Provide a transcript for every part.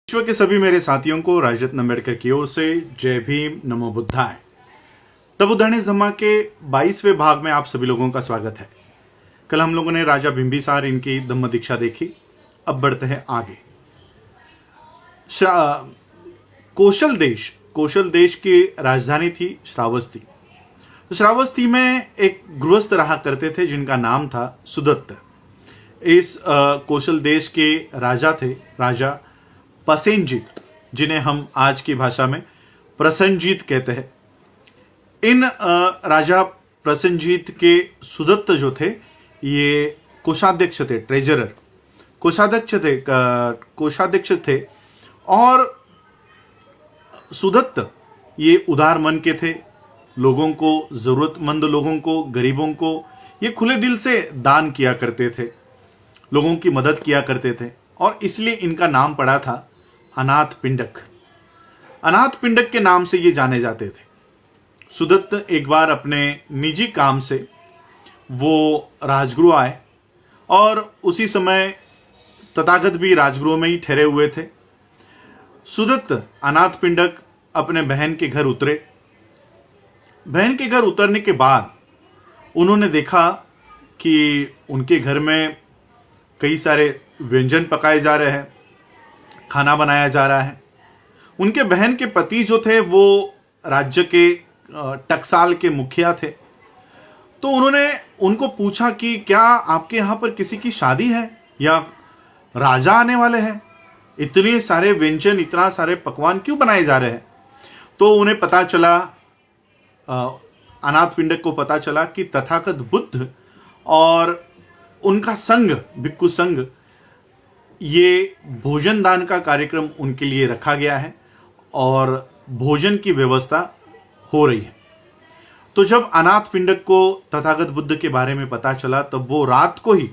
विश्व के सभी मेरे साथियों को राजरत्न अम्बेडकर की ओर से जय भीम, नमो बुद्धाय। तब उद्धरणेश धम्मा के 22वें भाग में आप सभी लोगों का स्वागत है। कल हम लोगों ने राजा बिंबिसार इनकी धम्म दीक्षा देखी। अब बढ़ते हैं आगे। कौशल देश की राजधानी थी श्रावस्ती। श्रावस्ती में एक गृहस्थ रहा करते थे जिनका नाम था सुदत्त। इस कौशल देश के राजा थे राजा प्रसेनजीत, जिन्हें हम आज की भाषा में प्रसेनजीत कहते हैं। इन राजा प्रसेनजीत के सुदत्त जो थे ये कोषाध्यक्ष थे, ट्रेजरर कोषाध्यक्ष थे। और सुदत्त ये उदार मन के थे। लोगों को, जरूरतमंद लोगों को, गरीबों को ये खुले दिल से दान किया करते थे, लोगों की मदद किया करते थे। और इसलिए इनका नाम पड़ा था अनाथ पिंडक। अनाथ पिंडक के नाम से ये जाने जाते थे। सुदत्त एक बार अपने निजी काम से वो राजगृह आए और उसी समय तथागत भी राजगृह में ही ठहरे हुए थे। सुदत्त अनाथ पिंडक अपने बहन के घर उतरे। बहन के घर उतरने के बाद उन्होंने देखा कि उनके घर में कई सारे व्यंजन पकाए जा रहे हैं, खाना बनाया जा रहा है। उनके बहन के पति जो थे वो राज्य के टकसाल के मुखिया थे। तो उन्होंने उनको पूछा कि क्या आपके यहाँ पर किसी की शादी है या राजा आने वाले हैं? इतने सारे व्यंजन, इतना सारे पकवान क्यों बनाए जा रहे हैं? तो उन्हें पता चला, अनाथ पिंडक को पता चला कि तथागत बुद्ध और उनका संघ, भिक्खु संघ, ये भोजन दान का कार्यक्रम उनके लिए रखा गया है और भोजन की व्यवस्था हो रही है। तो जब अनाथ पिंडक को तथागत बुद्ध के बारे में पता चला तब वो रात को ही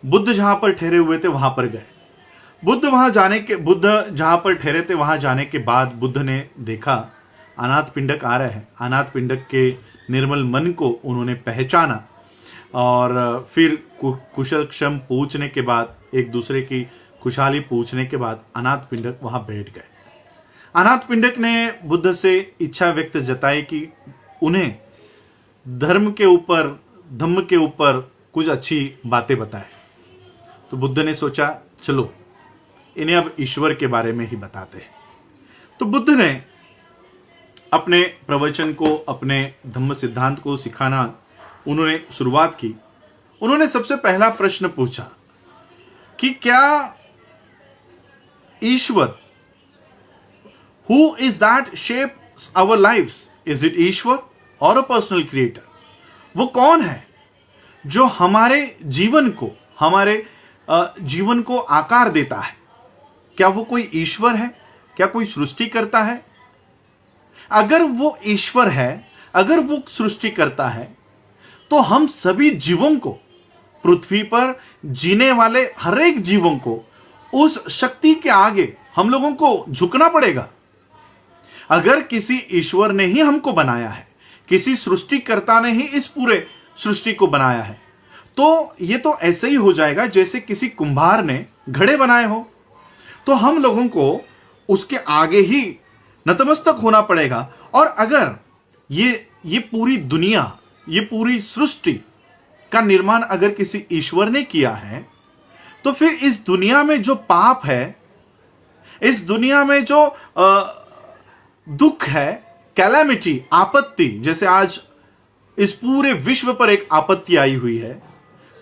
बुद्ध जहां पर ठहरे हुए थे वहां पर गए। बुद्ध जहां पर ठहरे थे वहां जाने के बाद बुद्ध ने देखा अनाथ पिंडक आ रहे हैं। अनाथ पिंडक के निर्मल मन को उन्होंने पहचाना और फिर कुशल क्षम पूछने के बाद, एक दूसरे की खुशहाली पूछने के बाद अनाथ पिंडक वहां बैठ गए। अनाथ पिंडक ने बुद्ध से इच्छा व्यक्त जताई कि उन्हें धर्म के ऊपर, धम्म के ऊपर कुछ अच्छी बातें बताए। तो बुद्ध ने सोचा चलो इन्हें अब ईश्वर के बारे में ही बताते हैं। तो बुद्ध ने अपने प्रवचन को, अपने धम्म सिद्धांत को सिखाना उन्होंने शुरुआत की। उन्होंने सबसे पहला प्रश्न पूछा कि क्या Ishwar, who is that shapes our lives, is it Ishwar और अ पर्सनल क्रिएटर? वो कौन है जो हमारे जीवन को आकार देता है? क्या वो कोई ईश्वर है? क्या कोई सृष्टि करता है? अगर वो ईश्वर है, अगर वो सृष्टि करता है, तो हम सभी जीवों को, पृथ्वी पर जीने वाले हर एक जीवों को उस शक्ति के आगे हम लोगों को झुकना पड़ेगा। अगर किसी ईश्वर ने ही हमको बनाया है, किसी सृष्टिकर्ता ने ही इस पूरे सृष्टि को बनाया है, तो ये तो ऐसे ही हो जाएगा जैसे किसी कुंभार ने घड़े बनाए हो। तो हम लोगों को उसके आगे ही नतमस्तक होना पड़ेगा। और अगर ये पूरी दुनिया, ये पूरी सृष्टि का निर्माण अगर किसी ईश्वर ने किया है, तो फिर इस दुनिया में जो पाप है, इस दुनिया में जो दुख है, कैलेमिटी, आपत्ति, जैसे आज इस पूरे विश्व पर एक आपत्ति आई हुई है,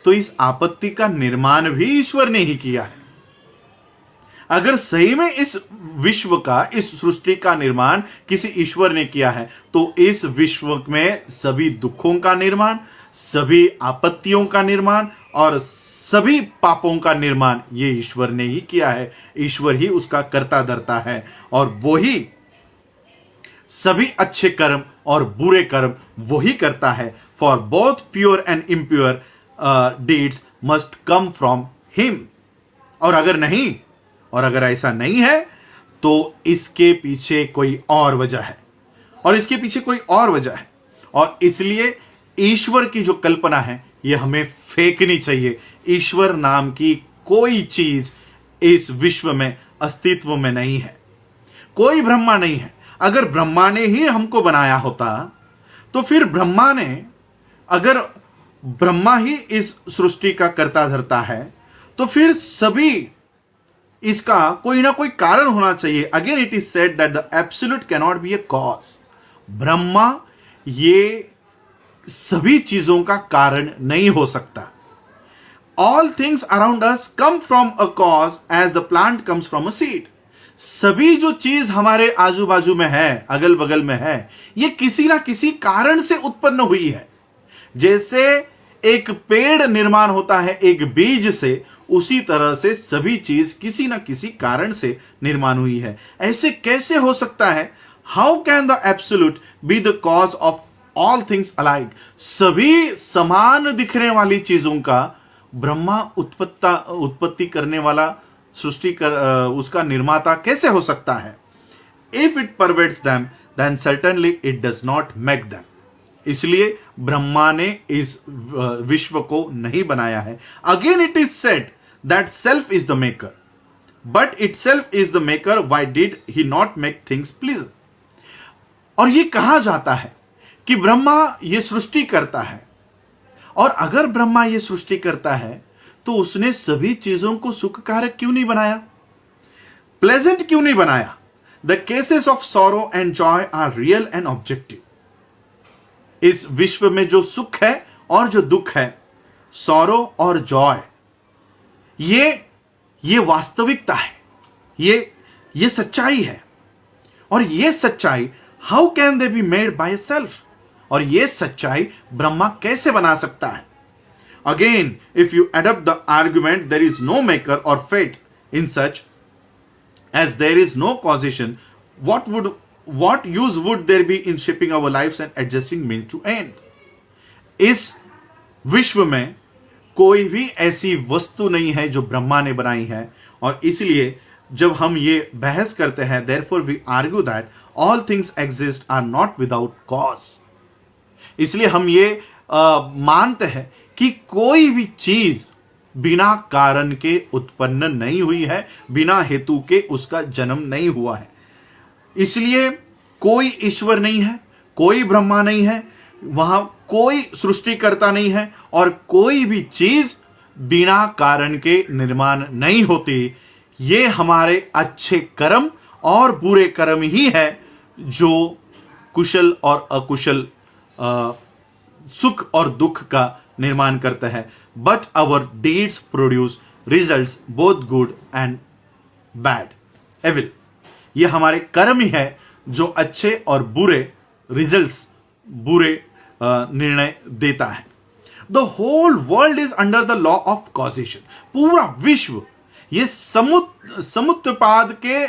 तो इस आपत्ति का निर्माण भी ईश्वर ने ही किया है। अगर सही में इस विश्व का, इस सृष्टि का निर्माण किसी ईश्वर ने किया है, तो इस विश्व में सभी दुखों का निर्माण, सभी आपत्तियों का निर्माण और सभी पापों का निर्माण ये ईश्वर ने ही किया है। ईश्वर ही उसका कर्ता धर्ता है और वो ही सभी अच्छे कर्म और बुरे कर्म वो ही करता है। For both pure and impure deeds must come from him. और अगर ऐसा नहीं है तो इसके पीछे कोई और वजह है, और इसलिए ईश्वर की जो कल्पना है ये हमें फेंकनी चाहिए। ईश्वर नाम की कोई चीज इस विश्व में अस्तित्व में नहीं है, कोई ब्रह्मा नहीं है। अगर ब्रह्मा ने ही हमको बनाया होता तो फिर अगर ब्रह्मा ही इस सृष्टि का कर्ता धर्ता है तो फिर सभी इसका कोई ना कोई कारण होना चाहिए। Again it is said that the absolute can not be a cause. Brahma ये सभी चीजों का कारण नहीं हो सकता। All things around us come from a cause as the plant comes from a seed. सभी जो चीज हमारे आजू बाजू में है, अगल बगल में है, ये किसी ना किसी कारण से उत्पन्न हुई है। जैसे एक पेड़ निर्माण होता है एक बीज से, उसी तरह से सभी चीज किसी ना किसी कारण से निर्माण हुई है। ऐसे कैसे हो सकता है? How can the absolute be the cause of all things alike? सभी समान दिखने वाली चीजों का ब्रह्मा उत्पत्ति करने वाला, सृष्टि कर उसका निर्माता कैसे हो सकता है? If it pervades them then certainly it does not make them. इसलिए ब्रह्मा ने इस विश्व को नहीं बनाया है। Again it is said that self is the maker, but it self is the maker, why did he not make things please? और ये कहा जाता है कि ब्रह्मा ये सृष्टि करता है, और अगर ब्रह्मा ये सृष्टि करता है तो उसने सभी चीजों को सुखकारक क्यों नहीं बनाया, प्लेजेंट क्यों नहीं बनाया? The causes of sorrow and joy are real and objective. इस विश्व में जो सुख है और जो दुख है, सॉरो और जॉय, ये वास्तविकता है, ये सच्चाई है। और ये सच्चाई how can they be made by self? और ये सच्चाई ब्रह्मा कैसे बना सकता है? Again if you adapt the argument there is no maker और fate in such as there is no causation, what use would there be in shaping our lives and adjusting means to end? इस विश्व में कोई भी ऐसी वस्तु नहीं है जो ब्रह्मा ने बनाई है, और इसलिए जब हम ये बहस करते हैं, therefore we argue that all things exist are not without cause। इसलिए हम ये मानते हैं कि कोई भी चीज बिना कारण के उत्पन्न नहीं हुई है, बिना हेतु के उसका जन्म नहीं हुआ है। इसलिए कोई ईश्वर नहीं है, कोई ब्रह्मा नहीं है, वहां कोई सृष्टिकर्ता नहीं है, और कोई भी चीज बिना कारण के निर्माण नहीं होती। ये हमारे अच्छे कर्म और बुरे कर्म ही है जो कुशल और अकुशल, सुख और दुख का निर्माण करता है। But our deeds produce results both good and bad, evil. ये हमारे कर्म ही है जो अच्छे और बुरे रिजल्ट्स, बुरे निर्णय देता है। The whole world is under the law of causation. पूरा विश्व ये समुत्पाद के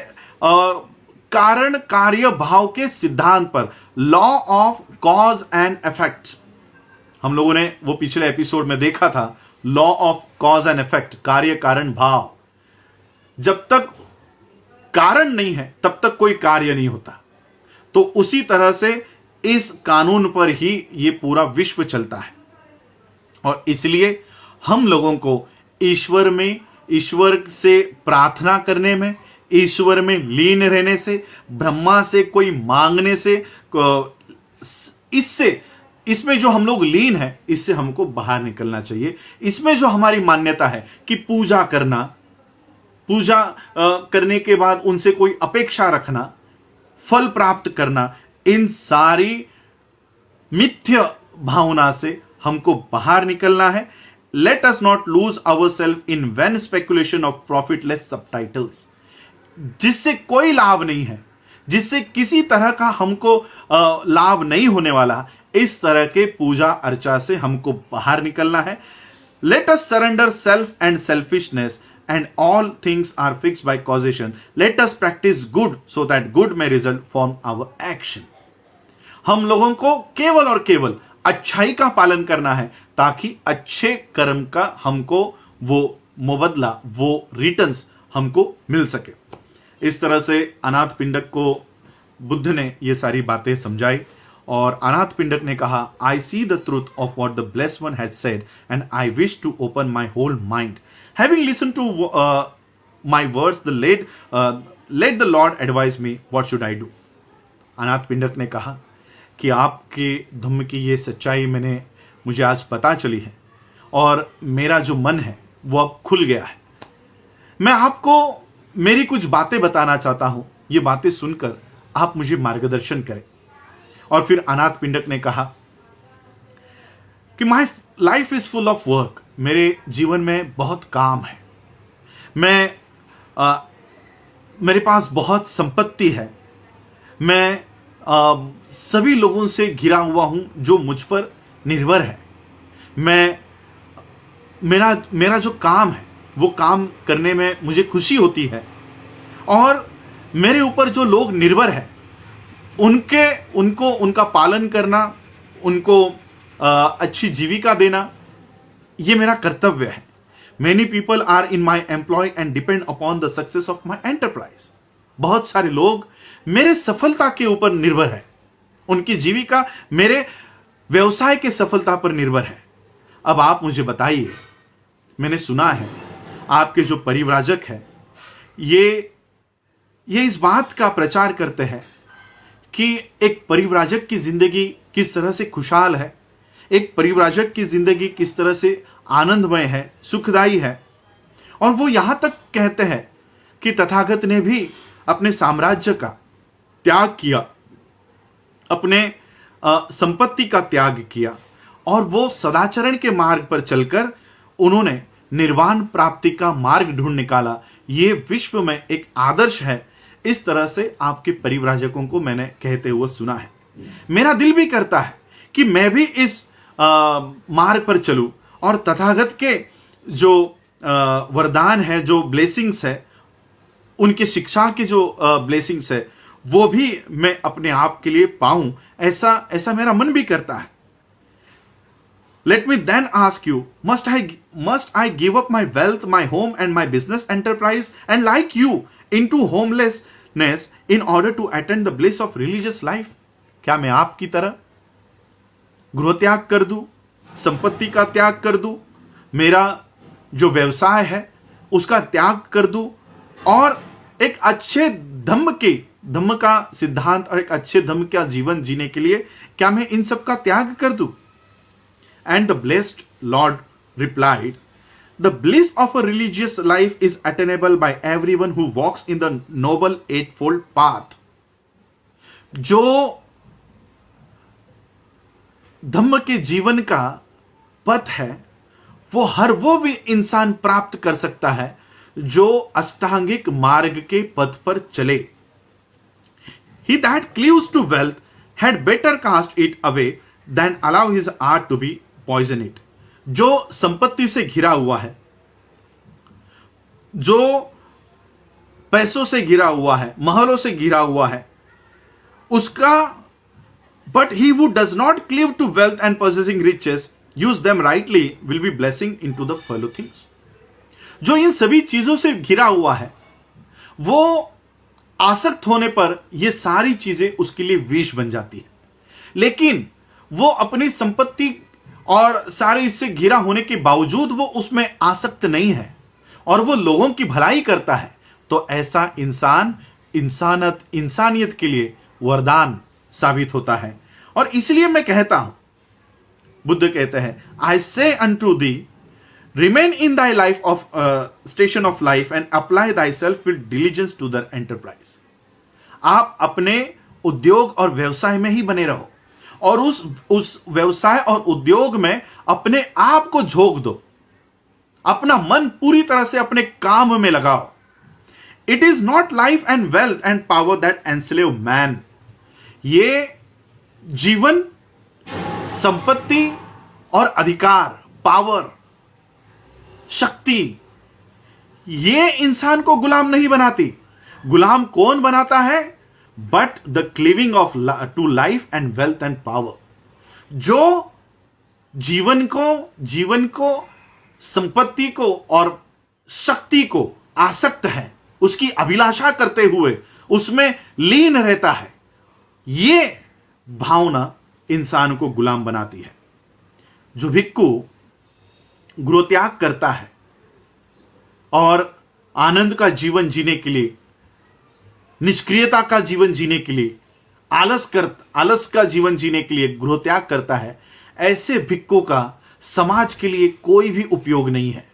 कारण कार्य भाव के सिद्धांत पर, law of cause and effect. हम लोगों ने वो पिछले एपिसोड में देखा था, law of cause and effect, कार्य कारण भाव। जब तक कारण नहीं है तब तक कोई कार्य नहीं होता। तो उसी तरह से इस कानून पर ही ये पूरा विश्व चलता है। और इसलिए हम लोगों को ईश्वर से प्रार्थना करने में, ईश्वर में लीन रहने से, ब्रह्मा से कोई मांगने से, इसमें जो हम लोग लीन है, इससे हमको बाहर निकलना चाहिए। इसमें जो हमारी मान्यता है कि पूजा करने के बाद उनसे कोई अपेक्षा रखना, फल प्राप्त करना, इन सारी मिथ्य भावना से हमको बाहर निकलना है। Let us not lose our self in vain speculation of profitless subtitles, जिससे कोई लाभ नहीं है, जिससे किसी तरह का हमको लाभ नहीं होने वाला। इस तरह के पूजा अर्चा से हमको बाहर निकलना है। Let us surrender self and selfishness and all things are fixed by causation. Let us practice good so that good may result from our action। हम लोगों को केवल और केवल अच्छाई का पालन करना है ताकि अच्छे कर्म का हमको वो मुबदला, वो रिटर्न्स हमको मिल सके। इस तरह से अनाथ पिंडक को बुद्ध ने ये सारी बातें समझाई, और अनाथ पिंडक ने कहा, I see the truth of what the blessed one had said and I wish to open my whole mind. Having listen to my words let the lord advise me what should I do. Anathapindika ने कहा कि आपके धम्म की ये सच्चाई मुझे आज पता चली है और मेरा जो मन है वो अब खुल गया है। मैं आपको मेरी कुछ बातें बताना चाहता हूं, ये बातें सुनकर आप मुझे मार्गदर्शन करें। और फिर अनाथ पिंडक ने कहा कि my life is full of work, मेरे जीवन में बहुत काम है, मेरे पास बहुत संपत्ति है, मैं सभी लोगों से घिरा हुआ हूं जो मुझ पर निर्भर है, मेरा जो काम है वो काम करने में मुझे खुशी होती है, और मेरे ऊपर जो लोग निर्भर है उनका पालन करना, उनको अच्छी जीविका देना, ये मेरा कर्तव्य है। Many people are in my employ and depend upon the success of my enterprise. बहुत सारे लोग मेरे सफलता के ऊपर निर्भर है, उनकी जीविका मेरे व्यवसाय के सफलता पर निर्भर है। अब आप मुझे बताइए, मैंने सुना है आपके जो परिव्राजक है ये इस बात का प्रचार करते हैं कि एक परिव्राजक की जिंदगी किस तरह से खुशहाल है, एक परिव्राजक की जिंदगी किस तरह से आनंदमय है, सुखदायी है। और वो यहां तक कहते हैं कि तथागत ने भी अपने साम्राज्य का त्याग किया, अपने संपत्ति का त्याग किया, और वो सदाचरण के मार्ग पर चलकर उन्होंने निर्वाण प्राप्ति का मार्ग ढूंढ निकाला। ये विश्व में एक आदर्श है। इस तरह से आपके परिव्राजकों को मैंने कहते हुए सुना है। मेरा दिल भी करता है कि मैं भी इस मार्ग पर चलूं और तथागत के जो वरदान है, जो ब्लेसिंग्स है, उनके शिक्षा के जो ब्लेसिंग्स है, वो भी मैं अपने आप के लिए पाऊं, ऐसा मेरा मन भी करता है। Let me then ask you, must I give up my wealth, my home and my business enterprise and like you into homelessness in order to attain the bliss of religious life? क्या मैं आपकी तरह गृह त्याग कर दूं, संपत्ति का त्याग कर दूं, मेरा जो व्यवसाय है उसका त्याग कर दूं, और एक अच्छे धम्म का सिद्धांत और एक अच्छे धम्म का जीवन जीने के लिए क्या मैं इन सब का त्याग कर दूं? And the blessed Lord replied, the bliss of a religious life is attainable by everyone who walks in the noble eightfold path. जो धम्म के जीवन का पथ है वो हर वो भी इंसान प्राप्त कर सकता है जो अष्टांगिक मार्ग के पथ पर चले। He that cleaves to wealth had better cast it away than allow his heart to be poison it. जो संपत्ति से घिरा हुआ है, जो पैसों से घिरा हुआ है, महलों से घिरा हुआ है, उसका but he who does not cleave to wealth and possessing riches use them rightly will be blessing into the fellow things. जो इन सभी चीजों से घिरा हुआ है वो आसक्त होने पर ये सारी चीजें उसके लिए विष बन जाती है, लेकिन वो अपनी संपत्ति और सारे इससे घिरा होने के बावजूद वो उसमें आसक्त नहीं है और वो लोगों की भलाई करता है, तो ऐसा इंसान इंसानियत के लिए वरदान साबित होता है। और इसलिए मैं कहता हूं, बुद्ध कहते हैं, I say unto thee remain in thy life of station of life and apply thy self with diligence to the enterprise. आप अपने उद्योग और व्यवसाय में ही बने रहो और उस व्यवसाय और उद्योग में अपने आप को झोंक दो, अपना मन पूरी तरह से अपने काम में लगाओ। It is not life and wealth and power that enslave man. ये जीवन, संपत्ति और अधिकार, पावर, शक्ति, ये इंसान को गुलाम नहीं बनाती। गुलाम कौन बनाता है? But the cleaving of to life and wealth and power. जो जीवन को संपत्ति को और शक्ति को आसक्त है, उसकी अभिलाषा करते हुए उसमें लीन रहता है, ये भावना इंसान को गुलाम बनाती है। जो भिक्खु गृह त्याग करता है और आनंद का जीवन जीने के लिए, निष्क्रियता का जीवन जीने के लिए, आलस का जीवन जीने के लिए गृह त्याग करता है, ऐसे भिक्खु का समाज के लिए कोई भी उपयोग नहीं है।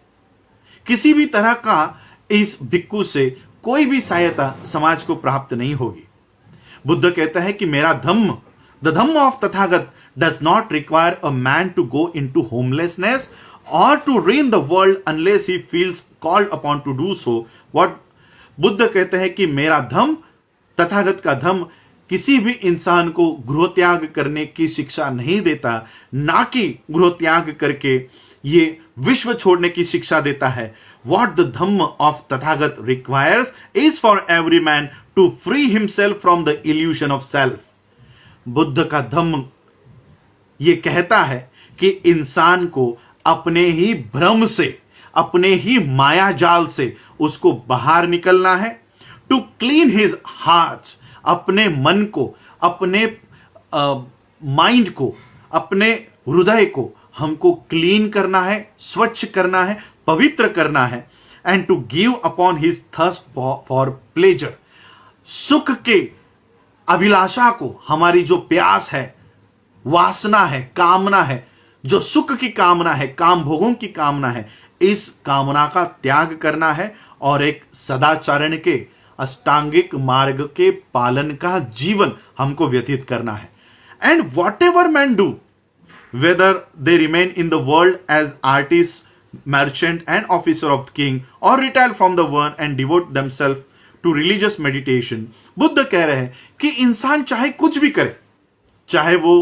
किसी भी तरह का इस भिक्खु से कोई भी सहायता समाज को प्राप्त नहीं होगी। बुद्ध कहता है कि मेरा Dhamma, the Dhamma of Tathagata does not require a man to go into homelessness और to rein the world unless he feels called upon to do so. What Buddha कहते हैं कि मेरा धम्म, तथागत का धम्म किसी भी इंसान को गृह त्याग करने की शिक्षा नहीं देता, ना कि गृह त्याग करके ये विश्व छोड़ने की शिक्षा देता है। What the Dhamma of Tathagat requires is for every man to free himself from the illusion of self. Buddha का धम्म ये कहता है कि इंसान को अपने ही भ्रम से, अपने ही माया जाल से उसको बाहर निकलना है। टू क्लीन हिज हार्ट, अपने मन को, अपने माइंड को, अपने हृदय को हमको क्लीन करना है, स्वच्छ करना है, पवित्र करना है। And to give upon his thirst for pleasure, सुख के अभिलाषा को, हमारी जो प्यास है, वासना है, कामना है, जो सुख की कामना है, काम भोगों की कामना है, इस कामना का त्याग करना है और एक सदाचरण के, अष्टांगिक मार्ग के पालन का जीवन हमको व्यतीत करना है। And what ever man do, whether they remain in the world as artists, merchant and officer of the king or retire from the one and devote themselves to religious meditation। Buddha कह रहे हैं कि इंसान चाहे कुछ भी करे, चाहे वो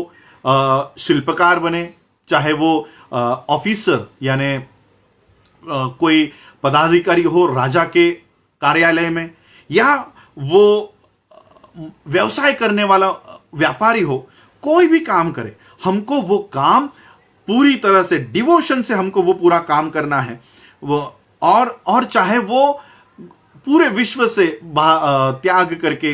शिल्पकार बने, चाहे वो ऑफिसर यानी कोई पदाधिकारी हो राजा के कार्यालय में, या वो व्यवसाय करने वाला व्यापारी हो, कोई भी काम करे, हमको वो काम पूरी तरह से डिवोशन से हमको वो पूरा काम करना है। वो और चाहे वो पूरे विश्व से त्याग करके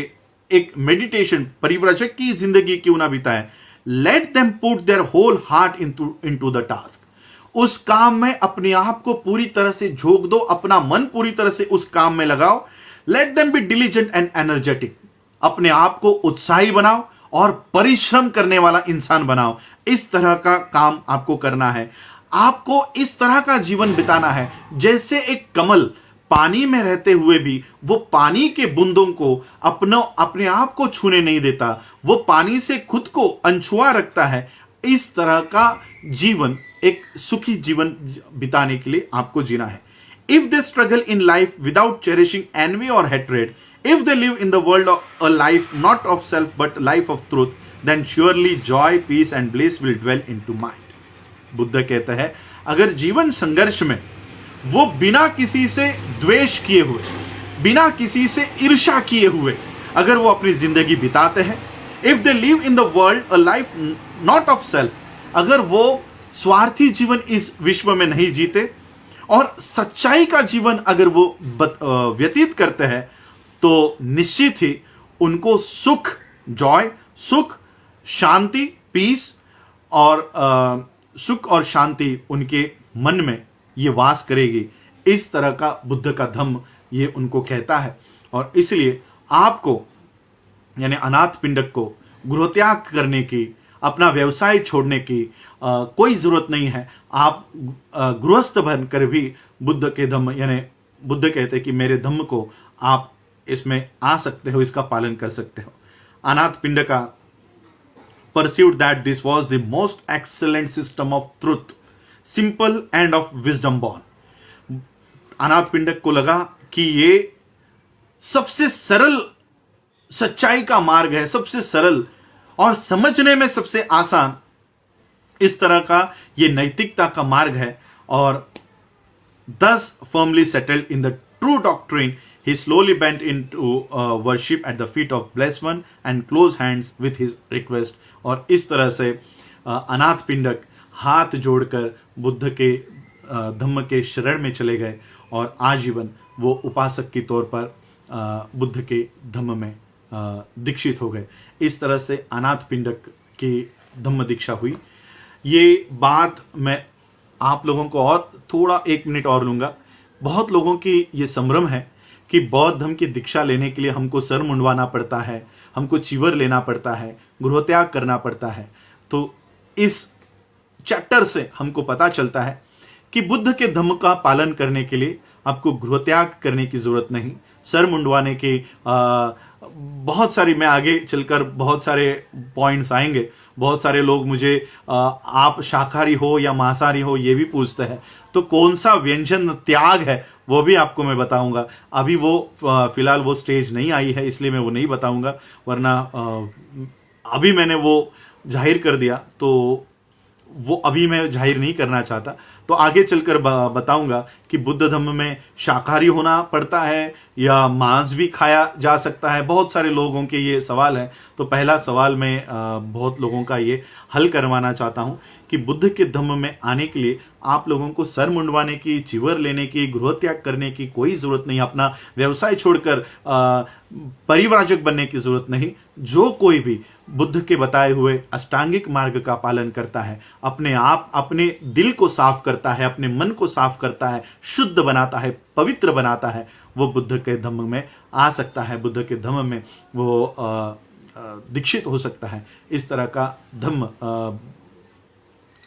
एक मेडिटेशन, परिव्रजक की जिंदगी क्यों ना बिताए। Let them put their whole heart into the task. उस काम में अपने आप को पूरी तरह से झोंक दो, अपना मन पूरी तरह से उस काम में लगाओ। Let them be diligent and energetic. अपने आप को उत्साही बनाओ और परिश्रम करने वाला इंसान बनाओ। इस तरह का काम आपको करना है। आपको इस तरह का जीवन बिताना है जैसे एक कमल पानी में रहते हुए भी वो पानी के बूंदों को अपने आप को छूने नहीं देता, वो पानी से खुद को अनछुआ रखता है। इस तरह का जीवन, एक सुखी जीवन बिताने के लिए आपको जीना है। If they struggle in life without cherishing envy और hatred, if they live in the world of a life not of self but life of truth, then surely joy, peace and bliss will dwell into mind। Buddha कहता है अगर जीवन संघर्ष में वो बिना किसी से द्वेष किए हुए, बिना किसी से ईर्ष्या किए हुए अगर वो अपनी जिंदगी बिताते हैं, if they live in the world a life not of self, अगर वो स्वार्थी जीवन इस विश्व में नहीं जीते और सच्चाई का जीवन अगर वो व्यतीत करते हैं, तो निश्चित ही उनको सुख, जॉय, सुख, शांति, पीस और सुख और शांति उनके मन में ये वास करेगी। इस तरह का बुद्ध का धम्म ये उनको कहता है। और इसलिए आपको यानी अनाथ पिंडक को गृहत्याग करने की, अपना व्यवसाय छोड़ने की कोई जरूरत नहीं है। आप गृहस्थ बनकर भी बुद्ध के धम्म यानी बुद्ध कहते हैं कि मेरे धम्म को आप इसमें आ सकते हो, इसका पालन कर सकते हो। अनाथ पिंडका perceived that this was the most excellent system of truth, simple and of wisdom born। अनाथ पिंडक को लगा कि ये सबसे सरल सच्चाई का मार्ग है, सबसे सरल और समझने में सबसे आसान इस तरह का ये नैतिकता का मार्ग है। और thus firmly settled in the true doctrine, he slowly bent into worship at the feet of blessed one and closed hands with his request। और इस तरह से अनाथ पिंडक हाथ जोड़कर बुद्ध के धम्म के शरण में चले गए और आजीवन वो उपासक के तौर पर बुद्ध के धम्म में दीक्षित हो गए। इस तरह से अनाथ पिंडक की धम्म दीक्षा हुई। ये बात मैं आप लोगों को और थोड़ा 1 मिनट और लूंगा। बहुत लोगों की ये संभ्रम है कि बौद्ध धर्म की दीक्षा लेने के लिए हमको सर मुंडवाना पड़ता है, हमको चीवर लेना पड़ता है, गृहत्याग करना पड़ता है। तो इस चैप्टर से हमको पता चलता है कि बुद्ध के धम्म का पालन करने के लिए आपको गृहत्याग करने की जरूरत नहीं, सर मुंडवाने के बहुत सारी, मैं आगे चलकर बहुत सारे पॉइंट्स आएंगे। बहुत सारे लोग मुझे आप शाकाहारी हो या मांसाहारी हो ये भी पूछते हैं, तो कौन सा व्यंजन त्याग है वो भी आपको मैं बताऊंगा। अभी वो फिलहाल वो स्टेज नहीं आई है, इसलिए मैं वो नहीं बताऊंगा, वरना अभी मैंने वो जाहिर कर दिया तो वो अभी मैं जाहिर नहीं करना चाहता। तो आगे चलकर बताऊंगा कि बुद्ध धर्म में शाकाहारी होना पड़ता है या मांस भी खाया जा सकता है। बहुत सारे लोगों के ये सवाल है। तो पहला सवाल मैं बहुत लोगों का ये हल करवाना चाहता हूं कि बुद्ध के धम्म में आने के लिए आप लोगों को सर मुंडवाने की, चिवर लेने की, गृह त्याग करने की कोई जरूरत नहीं, अपना व्यवसाय छोड़कर परिव्राजक बनने की जरूरत नहीं। जो कोई भी बुद्ध के बताए हुए अष्टांगिक मार्ग का पालन करता है, अपने आप अपने दिल को साफ करता है, अपने मन को साफ करता है, शुद्ध बनाता है, पवित्र बनाता है, वो बुद्ध के धम्म में आ सकता है, बुद्ध के धम्म में वो दीक्षित हो सकता है। इस तरह का धम्म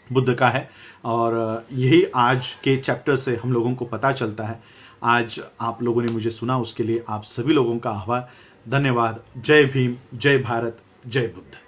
बुद्ध का है और यही आज के चैप्टर से हम लोगों को पता चलता है। आज आप लोगों ने मुझे सुना, उसके लिए आप सभी लोगों का आभार, धन्यवाद। जय भीम, जय भारत, जय बुद्ध।